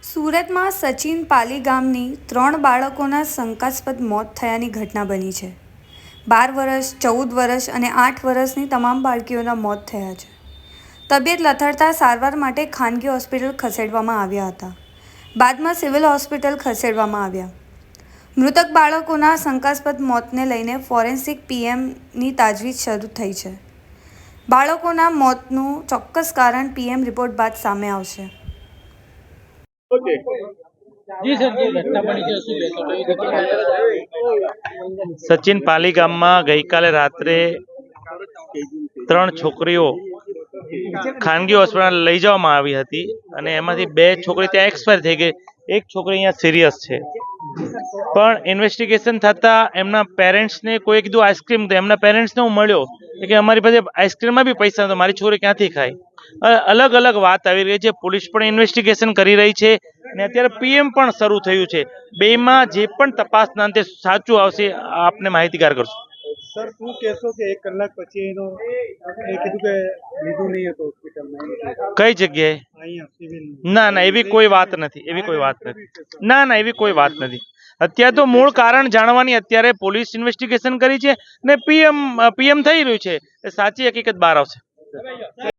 સુરતમાં સચિન પાલી ગામની 3 બાળકોના શંકાસ્પદ મોત થયાની ઘટના બની છે। 12 વર્ષ, 14 વર્ષ અને 8 વર્ષની તમામ બાળકીઓના મોત થયા છે। તબિયત લથડતા સારવાર માટે ખાનગી હોસ્પિટલ ખસેડવામાં આવ્યા હતા। બાદમાં સિવિલ હોસ્પિટલ ખસેડવામાં આવ્યા। મૃતક બાળકોના શંકાસ્પદ મોતને લઈને ફોરેન્સિક પીએમની તાજવીજ શરૂ થઈ છે। બાળકોના મોતનું ચોક્કસ કારણ પીએમ રિપોર્ટ બાદ સામે આવશે। સચિન પાલી ગામમાં ગઈકાલે રાત્રે 3 છોકરીઓ ખાનગી હોસ્પિટલ લઈ જવામાં આવી હતી અને એમાંથી 2 છોકરી ત્યાં એક્સપાયર થઈ ગઈ, એક છોકરી અહીંયા સિરિયસ છે। પણ ઇન્વેસ્ટિગેશન થતા એમના પેરેન્ટ્સને કોઈ કીધું આઈસ્ક્રીમ, તો એમના પેરેન્ટ્સને હું મળ્યો કે અમારી પાસે આઈસ્ક્રીમમાં બી પૈસા નતો, મારી છોકરી ક્યાંથી ખાય। અલગ અલગ વાત આવી રહી છે। પોલીસ પણ ઇન્વેસ્ટિગેશન કરી રહી છે અને અત્યારે પીએમ પણ શરૂ થયું છે। બેમાં જે પણ તપાસના અંતે સાચું આવશે આપને માહિતીગાર કરશું। સર, શું કહેશો કે 1 કલાક પછી એનો કીધું કે લીધું નહીં હતો હોસ્પિટલમાં? કઈ જગ્યાએ? અહીંયા સિવિલ? ના, એવી કોઈ વાત નથી, એવી કોઈ વાત નથી। ના, એવી કોઈ વાત નથી। અત્યારે તો મૂળ કારણ જાણવાની અત્યારે પોલીસ ઇન્વેસ્ટિગેશન કરી છે ને પીએમ થઈ રહ્યું છે, સાચી હકીકત બહાર આવશે।